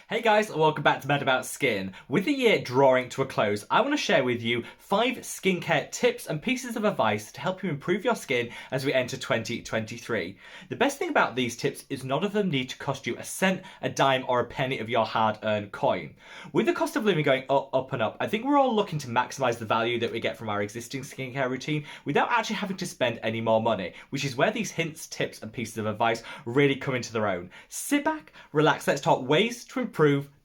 Hey guys, and welcome back to Mad About Skin. With the year drawing to a close, I want to share with you 5 skincare tips and pieces of advice to help you improve your skin as we enter 2023. The best thing about these tips is none of them need to cost you a cent, a dime, or a penny of your hard-earned coin. With the cost of living going up and up, I think we're all looking to maximize the value that we get from our existing skincare routine without actually having to spend any more money, which is where these hints, tips, and pieces of advice really come into their own. Sit back, relax, let's talk ways to improve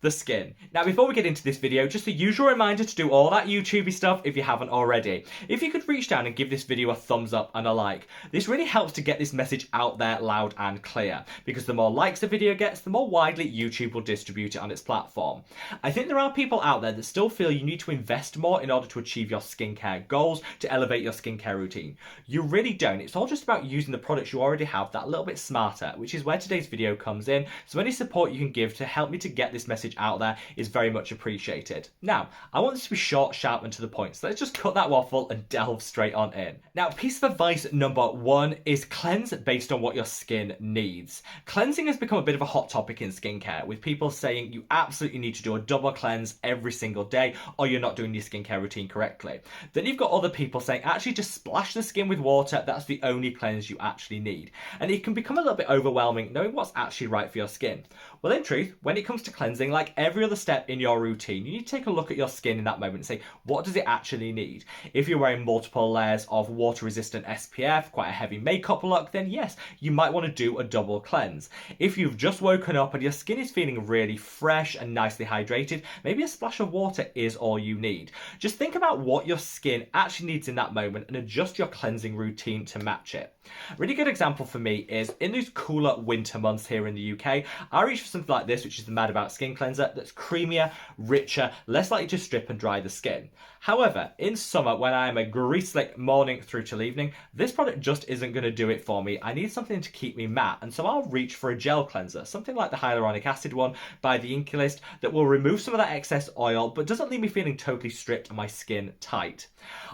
the skin. Now, before we get into this video, just the usual reminder to do all that YouTubey stuff if you haven't already. If you could reach down and give this video a thumbs up and a like, this really helps to get this message out there loud and clear, because the more likes the video gets, the more widely YouTube will distribute it on its platform. I think there are people out there that still feel you need to invest more in order to achieve your skincare goals, to elevate your skincare routine. You really don't. It's all just about using the products you already have that little bit smarter, which is where today's video comes in. So any support you can give to help me to get this message out there is very much appreciated. Now, I want this to be short, sharp, and to the point, so let's just cut that waffle and delve straight on in. Now, piece of advice number 1 is cleanse based on what your skin needs. Cleansing has become a bit of a hot topic in skincare, with people saying you absolutely need to do a double cleanse every single day or you're not doing your skincare routine correctly. Then you've got other people saying actually just splash the skin with water, that's the only cleanse you actually need. And it can become a little bit overwhelming knowing what's actually right for your skin. Well, in truth, when it comes to cleansing, like every other step in your routine, you need to take a look at your skin in that moment and say, what does it actually need? If you're wearing multiple layers of water-resistant SPF, quite a heavy makeup look, then yes, you might want to do a double cleanse. If you've just woken up and your skin is feeling really fresh and nicely hydrated, maybe a splash of water is all you need. Just think about what your skin actually needs in that moment and adjust your cleansing routine to match it. A really good example for me is in these cooler winter months here in the UK, I reach for something like this, which is the Mad About Skin Cleanser, that's creamier, richer, less likely to strip and dry the skin. However, in summer, when I am a grease-slick morning through till evening, this product just isn't going to do it for me. I need something to keep me matte, and so I'll reach for a gel cleanser, something like the hyaluronic acid one by the Inculist, that will remove some of that excess oil, but doesn't leave me feeling totally stripped and my skin tight.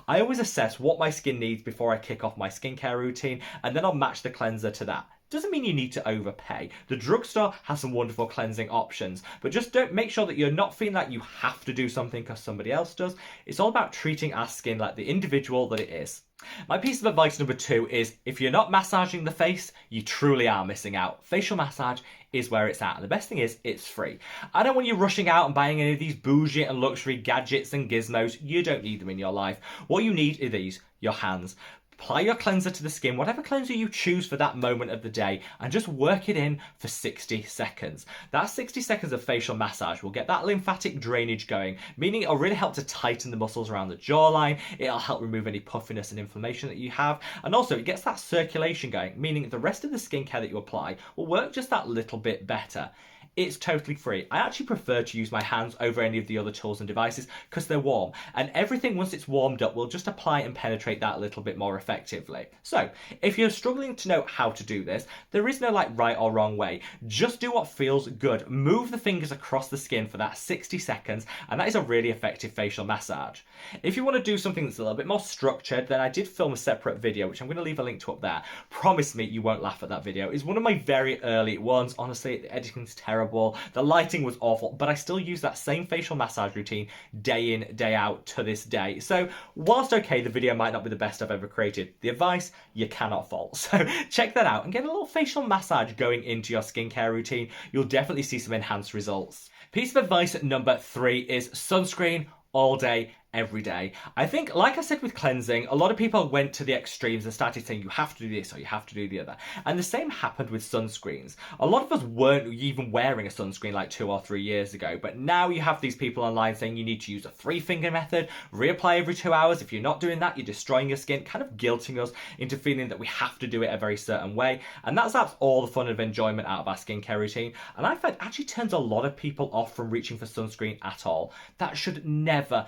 I always assess what my skin needs before I kick off my skincare routine, and then I'll match the cleanser to that. Doesn't mean you need to overpay. The drugstore has some wonderful cleansing options, but just don't make sure that you're not feeling like you have to do something because somebody else does. It's all about treating our skin like the individual that it is. My piece of advice number 2 is if you're not massaging the face, you truly are missing out. Facial massage is where it's at, and the best thing is it's free. I don't want you rushing out and buying any of these bougie and luxury gadgets and gizmos. You don't need them in your life. What you need are these, your hands. Apply your cleanser to the skin, whatever cleanser you choose for that moment of the day, and just work it in for 60 seconds. That 60 seconds of facial massage will get that lymphatic drainage going, meaning it'll really help to tighten the muscles around the jawline, it'll help remove any puffiness and inflammation that you have, and also it gets that circulation going, meaning the rest of the skincare that you apply will work just that little bit better. It's totally free. I actually prefer to use my hands over any of the other tools and devices because they're warm, and everything once it's warmed up will just apply and penetrate that a little bit more effectively. So if you're struggling to know how to do this, there is no right or wrong way. Just do what feels good. Move the fingers across the skin for that 60 seconds, and that is a really effective facial massage. If you want to do something that's a little bit more structured, then I did film a separate video, which I'm going to leave a link to up there. Promise me you won't laugh at that video. It's one of my very early ones. Honestly, the editing's terrible. The lighting was awful, but I still use that same facial massage routine day in, day out to this day. So whilst okay, the video might not be the best I've ever created, the advice you cannot fault. So check that out and get a little facial massage going into your skincare routine. You'll definitely see some enhanced results. Piece of advice number 3 is sunscreen all day, every day. I think, like I said with cleansing, a lot of people went to the extremes and started saying you have to do this or you have to do the other. And the same happened with sunscreens. A lot of us weren't even wearing a sunscreen like 2 or 3 years ago, but now you have these people online saying you need to use a 3-finger method, reapply every 2 hours. If you're not doing that, you're destroying your skin, kind of guilting us into feeling that we have to do it a very certain way. And that's all the fun and enjoyment out of our skincare routine. And I find actually turns a lot of people off from reaching for sunscreen at all. That should never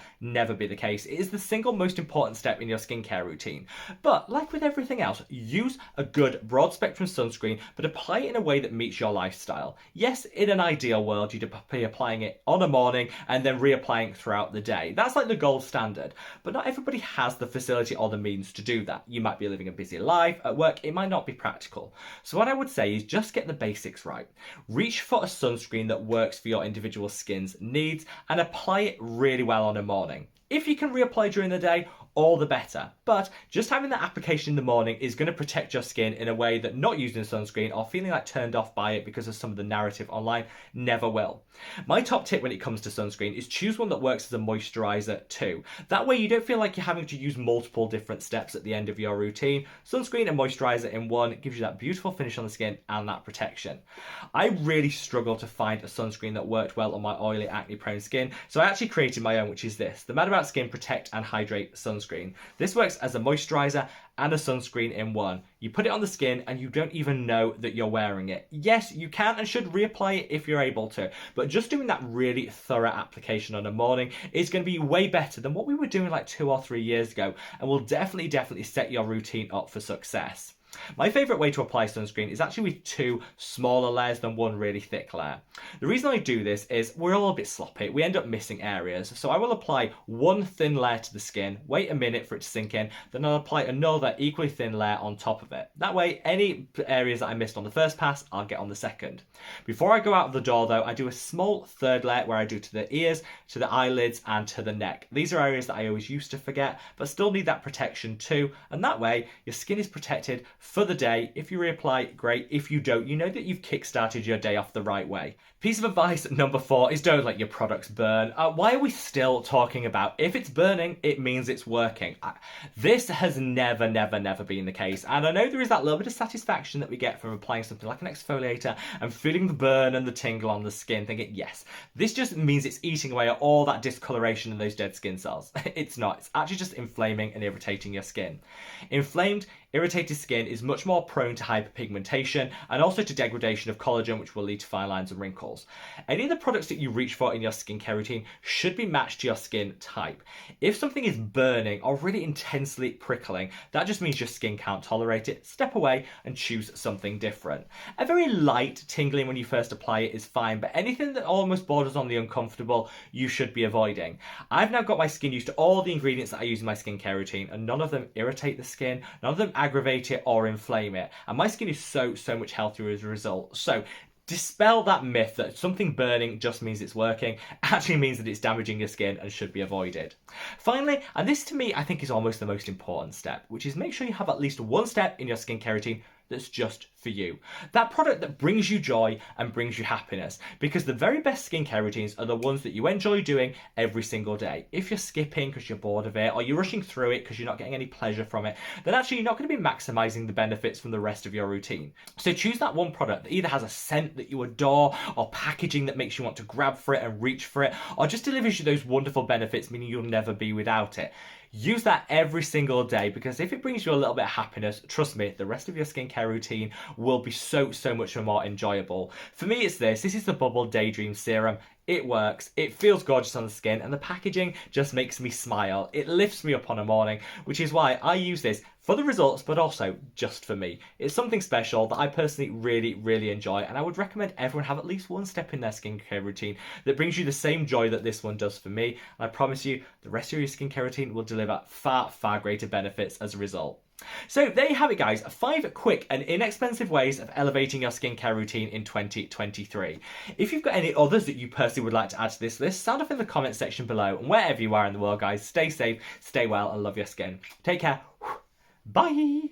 be the case. It is the single most important step in your skincare routine. But like with everything else, use a good broad spectrum sunscreen, but apply it in a way that meets your lifestyle. Yes, in an ideal world, you'd be applying it on a morning and then reapplying it throughout the day. That's like the gold standard. But not everybody has the facility or the means to do that. You might be living a busy life. At work, it might not be practical. So what I would say is just get the basics right. Reach for a sunscreen that works for your individual skin's needs and apply it really well on a morning. If you can reapply during the day, all the better. But just having that application in the morning is going to protect your skin in a way that not using sunscreen or feeling like turned off by it because of some of the narrative online never will. My top tip when it comes to sunscreen is choose one that works as a moisturizer too. That way you don't feel like you're having to use multiple different steps at the end of your routine. Sunscreen and moisturizer in one gives you that beautiful finish on the skin and that protection. I really struggled to find a sunscreen that worked well on my oily, acne prone skin, so I actually created my own, which is this, the Mad About Skin Protect and Hydrate Sunscreen. This works as a moisturizer and a sunscreen in one. You put it on the skin and you don't even know that you're wearing it. Yes, you can and should reapply it if you're able to, but just doing that really thorough application on a morning is going to be way better than what we were doing like 2 or 3 years ago, and will definitely set your routine up for success. My favourite way to apply sunscreen is actually with 2 smaller layers than 1 really thick layer. The reason I do this is we're all a bit sloppy. We end up missing areas. So I will apply 1 thin layer to the skin, wait a minute for it to sink in, then I'll apply another equally thin layer on top of it. That way, any areas that I missed on the first pass, I'll get on the second. Before I go out of the door though, I do a small third layer where I do to the ears, to the eyelids and to the neck. These are areas that I always used to forget, but still need that protection too. And that way, your skin is protected for the day. If you reapply, great. If you don't, you know that you've kickstarted your day off the right way. Piece of advice number 4 is don't let your products burn. Why are we still talking about if it's burning, it means it's working? This has never been the case. And I know there is that little bit of satisfaction that we get from applying something like an exfoliator and feeling the burn and the tingle on the skin, thinking, yes, this just means it's eating away at all that discoloration and those dead skin cells. It's not. It's actually just inflaming and irritating your skin. Inflamed, irritated skin is much more prone to hyperpigmentation and also to degradation of collagen, which will lead to fine lines and wrinkles. Any of the products that you reach for in your skincare routine should be matched to your skin type. If something is burning or really intensely prickling, that just means your skin can't tolerate it. Step away and choose something different. A very light tingling when you first apply it is fine, but anything that almost borders on the uncomfortable, you should be avoiding. I've now got my skin used to all the ingredients that I use in my skincare routine, and none of them irritate the skin, none of them aggravate it or inflame it, and my skin is so much healthier as a result. So dispel that myth that something burning just means it's working. It actually means that it's damaging your skin and should be avoided. Finally, and this to me I think is almost the most important step, which is make sure you have at least 1 step in your skincare routine that's just for you. That product that brings you joy and brings you happiness, because the very best skincare routines are the ones that you enjoy doing every single day. If you're skipping because you're bored of it, or you're rushing through it because you're not getting any pleasure from it, then actually you're not going to be maximizing the benefits from the rest of your routine. So choose that one product that either has a scent that you adore, or packaging that makes you want to grab for it and reach for it, or just delivers you those wonderful benefits, meaning you'll never be without it. Use that every single day, because if it brings you a little bit of happiness, trust me, the rest of your skincare routine will be so much more enjoyable. For me, it's this. This is the Bubble Daydream Serum. It works, it feels gorgeous on the skin, and the packaging just makes me smile. It lifts me up on a morning, which is why I use this for the results, but also just for me. It's something special that I personally really enjoy, and I would recommend everyone have at least 1 step in their skincare routine that brings you the same joy that this one does for me. And I promise you, the rest of your skincare routine will deliver far greater benefits as a result. So there you have it, guys. 5 quick and inexpensive ways of elevating your skincare routine in 2023. If you've got any others that you personally would like to add to this list, sound off in the comments section below. And wherever you are in the world, guys, stay safe, stay well, and love your skin. Take care. Bye.